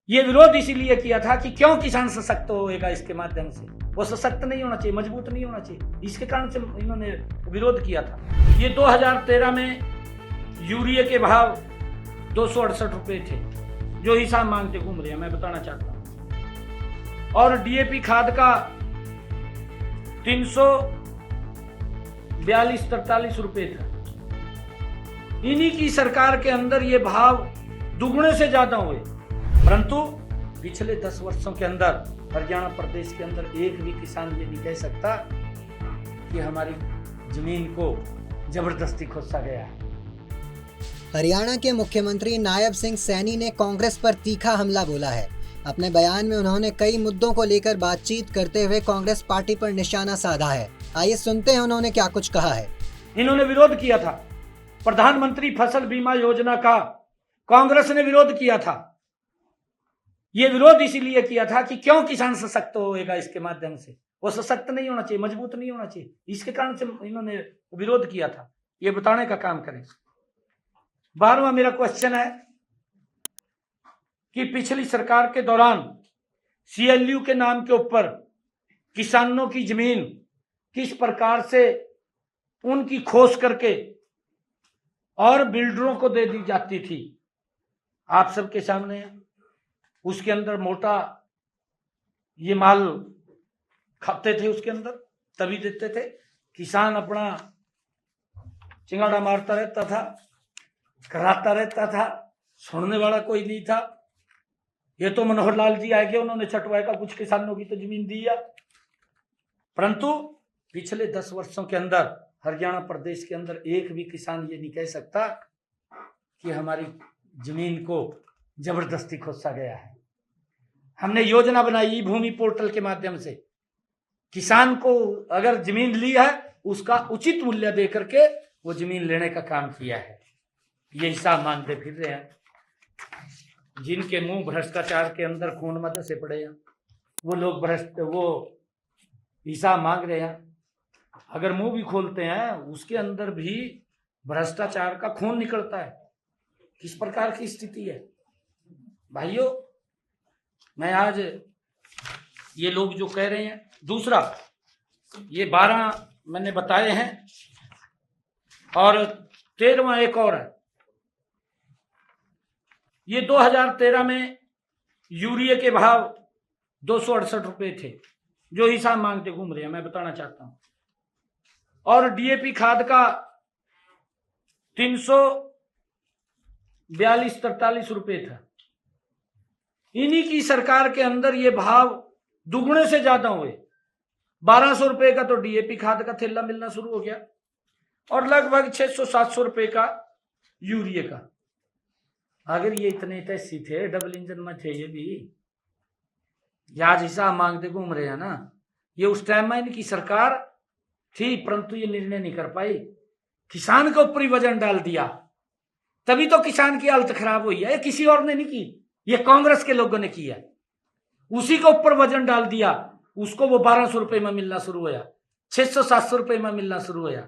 ये विरोध इसीलिए किया था कि क्यों किसान सशक्त होएगा इसके माध्यम से। वो सशक्त नहीं होना चाहिए, मजबूत नहीं होना चाहिए, इसके कारण से इन्होंने विरोध किया था। ये 2013 में यूरिया के भाव 268 रुपए थे, जो हिसाब मांगते घूम रहे हैं, मैं बताना चाहता हूं। और डीएपी खाद का 342-43 रुपए था। इन्हीं की सरकार के अंदर ये भाव दुगने से ज्यादा हुए, परंतु पिछले 10 वर्षों के अंदर हरियाणा प्रदेश के अंदर एक भी किसान ये नहीं कह सकता कि हमारी जमीन को जबरदस्ती खोसा गया है। हरियाणा के मुख्यमंत्री नायब सिंह सैनी ने कांग्रेस पर तीखा हमला बोला है। अपने बयान में उन्होंने कई मुद्दों को लेकर बातचीत करते हुए कांग्रेस पार्टी पर निशाना साधा है। आइए सुनते हैं उन्होंने क्या कुछ कहा है। इन्होंने विरोध किया था प्रधानमंत्री फसल बीमा योजना का, कांग्रेस ने विरोध किया था। ये विरोध इसीलिए किया था कि क्यों किसान सशक्त होएगा इसके माध्यम से। वो सशक्त नहीं होना चाहिए, मजबूत नहीं होना चाहिए, इसके कारण से इन्होंने विरोध किया था। ये बताने का काम करें। 12वां मेरा क्वेश्चन है कि पिछली सरकार के दौरान सीएलयू के नाम के ऊपर किसानों की जमीन किस प्रकार से उनकी खोज करके और बिल्डरों को दे दी जाती थी, आप सबके सामने है। उसके अंदर मोटा ये माल खाते थे, उसके अंदर तभी देते थे। किसान अपना चिंगाड़ा मारता रहता था, कराता रहता था, सुनने वाला कोई नहीं था। ये तो मनोहर लाल जी आए गए, उन्होंने छटवाए का कुछ किसानों की तो जमीन दी है, परंतु पिछले 10 वर्षों के अंदर हरियाणा प्रदेश के अंदर एक भी किसान ये नहीं कह सकता कि हमारी जमीन को जबरदस्ती खोसा गया है। हमने योजना बनाई ई भूमि पोर्टल के माध्यम से, किसान को अगर जमीन ली है उसका उचित मूल्य दे करके वो जमीन लेने का काम किया है। ये हिसाब मांगते फिर रहे हैं। जिनके मुंह भ्रष्टाचार के अंदर खून मत से पड़े हैं, वो लोग वो हिसाब मांग रहे हैं। अगर मुंह भी खोलते हैं उसके अंदर भी भ्रष्टाचार का खून निकलता है। किस प्रकार की स्थिति है भाइयों। मैं आज ये लोग जो कह रहे हैं, दूसरा ये 12 मैंने बताए हैं और 13वां एक और है। ये 2013 में यूरिया के भाव 268 रुपए थे, जो हिसाब मांगते घूम रहे हैं, मैं बताना चाहता हूं। और डीएपी खाद का 342-43 रुपए था। इन्हीं की सरकार के अंदर ये भाव दुगने से ज्यादा हुए। 1200 रुपए का तो डीएपी खाद का थैला मिलना शुरू हो गया और लगभग 600-700 रुपए का यूरिया का। अगर ये इतने तैसी थे, डबल इंजन में थे, ये भी आज हिसाब मांगते घूम रहे हैं ना। ये उस टाइम में इनकी सरकार थी, परंतु ये निर्णय नहीं कर पाई। किसान के ऊपर ही वजन डाल दिया, तभी तो किसान की हालत खराब हुई है। किसी और ने नहीं की, ये कांग्रेस के लोगों ने किया। उसी के ऊपर वजन डाल दिया, उसको वो 1200 रुपए में मिलना शुरू हुआ, 600-700 रुपए में मिलना शुरू हुआ।